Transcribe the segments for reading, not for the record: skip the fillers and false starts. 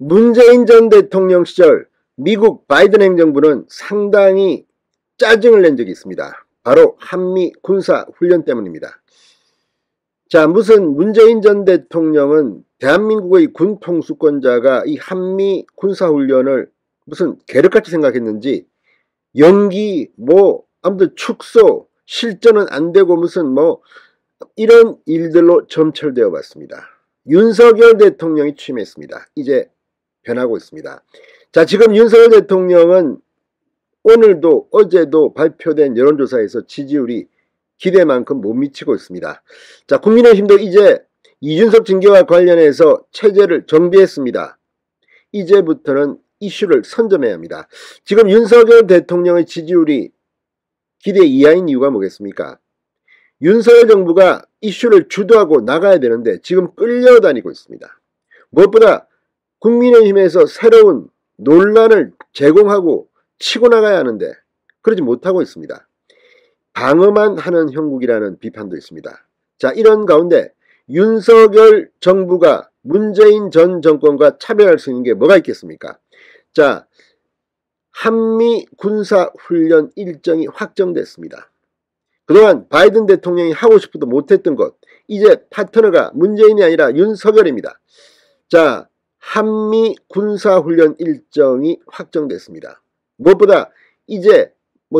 문재인 전 대통령 시절 미국 바이든 행정부는 상당히 짜증을 낸 적이 있습니다. 바로 한미 군사훈련 때문입니다. 자, 무슨 문재인 전 대통령은 대한민국의 군 통수권자가 이 한미 군사훈련을 무슨 계륵같이 생각했는지 연기, 아무튼 축소, 실전은 안 되고 무슨 이런 일들로 점철되어 왔습니다. 윤석열 대통령이 취임했습니다. 이제 변하고 있습니다. 자, 지금 윤석열 대통령은 오늘도 어제도 발표된 여론조사에서 지지율이 기대만큼 못 미치고 있습니다. 자, 국민의힘도 이제 이준석 징계와 관련해서 체제를 정비했습니다. 이제부터는 이슈를 선점해야 합니다. 지금 윤석열 대통령의 지지율이 기대 이하인 이유가 뭐겠습니까? 윤석열 정부가 이슈를 주도하고 나가야 되는데 지금 끌려다니고 있습니다. 무엇보다 국민의힘에서 새로운 논란을 제공하고 치고 나가야 하는데 그러지 못하고 있습니다. 방어만 하는 형국이라는 비판도 있습니다. 자, 이런 가운데 윤석열 정부가 문재인 전 정권과 차별할 수 있는 게 뭐가 있겠습니까? 자, 한미 군사훈련 일정이 확정됐습니다. 그동안 바이든 대통령이 하고 싶어도 못했던 것, 이제 파트너가 문재인이 아니라 윤석열입니다. 자, 한미 군사훈련 일정이 확정됐습니다. 무엇보다 이제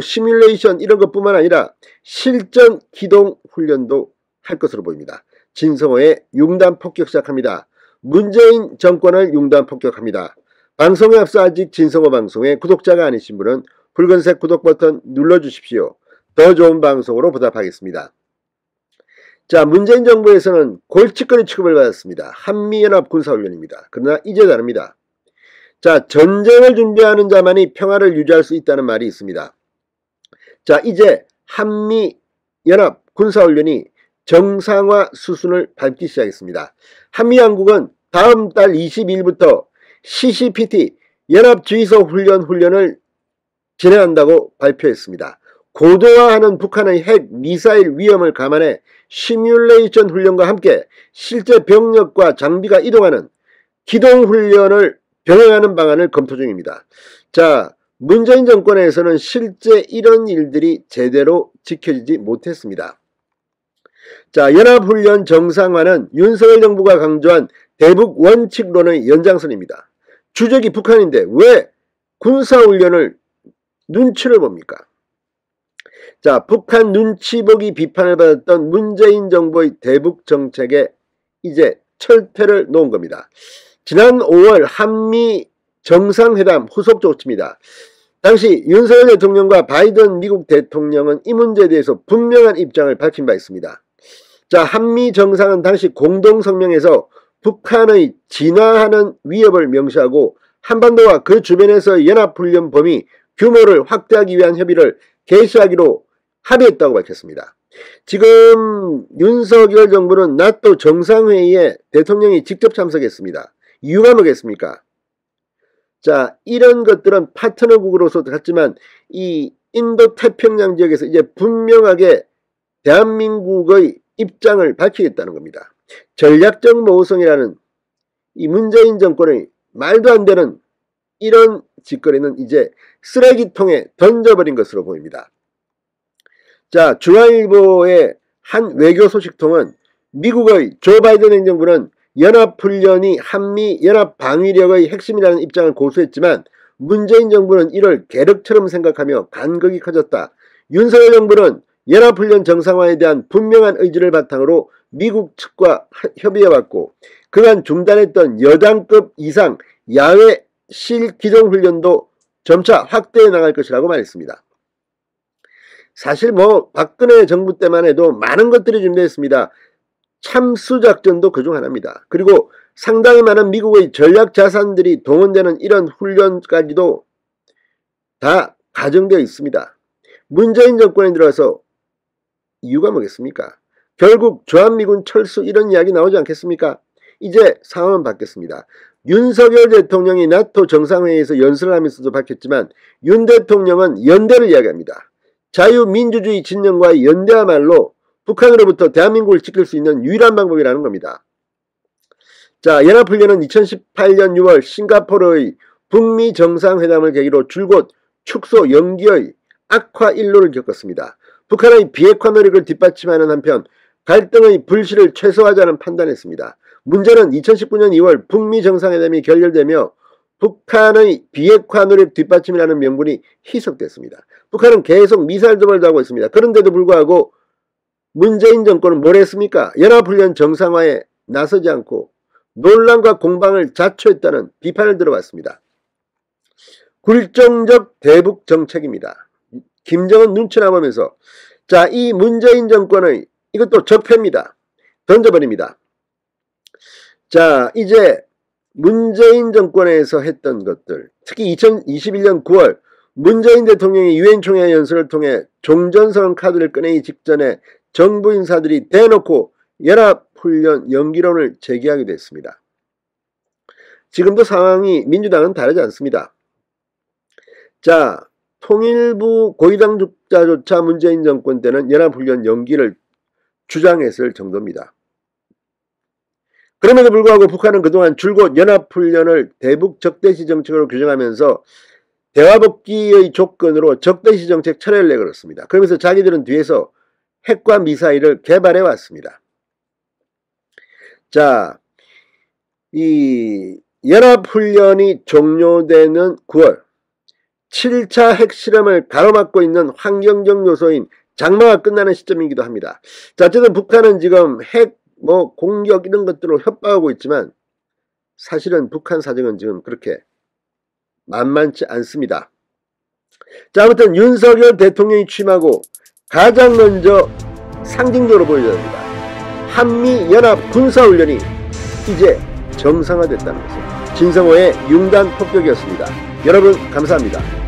시뮬레이션 이런 것뿐만 아니라 실전 기동 훈련도 할 것으로 보입니다. 진성호의 융단 폭격 시작합니다. 문재인 정권을 융단 폭격합니다. 방송에 앞서 아직 진성호 방송에 구독자가 아니신 분은 붉은색 구독 버튼 눌러주십시오. 더 좋은 방송으로 보답하겠습니다. 자, 문재인 정부에서는 골칫거리 취급을 받았습니다. 한미연합 군사훈련입니다. 그러나 이제 다릅니다. 자, 전쟁을 준비하는 자만이 평화를 유지할 수 있다는 말이 있습니다. 자, 이제 한미연합 군사훈련이 정상화 수순을 밟기 시작했습니다. 한미양국은 다음 달 22일부터 CCPT 연합주의소 훈련을 진행한다고 발표했습니다. 고도화하는 북한의 핵 미사일 위험을 감안해 시뮬레이션 훈련과 함께 실제 병력과 장비가 이동하는 기동훈련을 병행하는 방안을 검토 중입니다. 자, 문재인 정권에서는 실제 이런 일들이 제대로 지켜지지 못했습니다. 자, 연합훈련 정상화는 윤석열 정부가 강조한 대북 원칙론의 연장선입니다. 주적이 북한인데 왜 군사훈련을 눈치를 봅니까? 자, 북한 눈치 보기 비판을 받았던 문재인 정부의 대북 정책에 이제 철퇴를 놓은 겁니다. 지난 5월 한미 정상회담 후속 조치입니다. 당시 윤석열 대통령과 바이든 미국 대통령은 이 문제에 대해서 분명한 입장을 밝힌 바 있습니다. 자, 한미 정상은 당시 공동성명에서 북한의 진화하는 위협을 명시하고 한반도와 그 주변에서 연합훈련 범위 규모를 확대하기 위한 협의를 개시하기로 합의했다고 밝혔습니다. 지금 윤석열 정부는 나토 정상회의에 대통령이 직접 참석했습니다. 이유가 뭐겠습니까? 자, 이런 것들은 파트너국으로서 갔지만 이 인도태평양 지역에서 이제 분명하게 대한민국의 입장을 밝히겠다는 겁니다. 전략적 모호성이라는 이 문재인 정권의 말도 안 되는 이런 짓거리는 이제 쓰레기통에 던져버린 것으로 보입니다. 자, 중앙일보의 한 외교 소식통은 미국의 조 바이든 행정부는 연합훈련이 한미 연합 방위력의 핵심이라는 입장을 고수했지만 문재인 정부는 이를 계륵처럼 생각하며 간극이 커졌다. 윤석열 정부는 연합훈련 정상화에 대한 분명한 의지를 바탕으로 미국 측과 협의해왔고 그간 중단했던 여당급 이상 야외 실기동훈련도 점차 확대해 나갈 것이라고 말했습니다. 사실 박근혜 정부 때만 해도 많은 것들이 준비했습니다. 참수작전도 그중 하나입니다. 그리고 상당히 많은 미국의 전략자산들이 동원되는 이런 훈련까지도 다 가정되어 있습니다. 문재인 정권에 들어서 이유가 뭐겠습니까? 결국 주한미군 철수 이런 이야기 나오지 않겠습니까? 이제 상황은 바뀌었습니다. 윤석열 대통령이 나토 정상회의에서 연설을 하면서도 밝혔지만 윤 대통령은 연대를 이야기합니다. 자유민주주의 진영과의 연대야말로 북한으로부터 대한민국을 지킬 수 있는 유일한 방법이라는 겁니다. 자, 연합훈련은 2018년 6월 싱가포르의 북미 정상회담을 계기로 줄곧 축소 연기의 악화 일로를 겪었습니다. 북한의 비핵화 노력을 뒷받침하는 한편 갈등의 불씨를 최소화하자는 판단했습니다. 문제는 2019년 2월 북미 정상회담이 결렬되며 북한의 비핵화 노력 뒷받침이라는 명분이 희석됐습니다. 북한은 계속 미사일 도발도 하고 있습니다. 그런데도 불구하고 문재인 정권은 뭘 했습니까? 연합훈련 정상화에 나서지 않고 논란과 공방을 자초했다는 비판을 들어봤습니다. 굴종적 대북 정책입니다. 김정은 눈치나 보면서 자, 이 문재인 정권의 이것도 적폐입니다. 던져버립니다. 자, 이제 문재인 정권에서 했던 것들, 특히 2021년 9월 문재인 대통령이 유엔 총회 연설을 통해 종전선언 카드를 꺼내기 직전에 정부 인사들이 대놓고 연합훈련 연기론을 제기하게 됐습니다. 지금도 상황이 민주당은 다르지 않습니다. 자, 통일부 고위당국자조차 문재인 정권 때는 연합훈련 연기를 주장했을 정도입니다. 그럼에도 불구하고 북한은 그동안 줄곧 연합훈련을 대북 적대시 정책으로 규정하면서 대화복귀의 조건으로 적대시 정책 철회를 내걸었습니다. 그러면서 자기들은 뒤에서 핵과 미사일을 개발해 왔습니다. 자, 이 연합훈련이 종료되는 9월 7차 핵실험을 가로막고 있는 환경적 요소인 장마가 끝나는 시점이기도 합니다. 자, 어쨌든 북한은 지금 핵 공격 이런 것들로 협박하고 있지만 사실은 북한 사정은 지금 그렇게 만만치 않습니다. 자, 아무튼 윤석열 대통령이 취임하고 가장 먼저 상징적으로 보여줘야 합니다. 한미연합 군사훈련이 이제 정상화됐다는 것을. 진성호의 융단 폭격이었습니다. 여러분 감사합니다.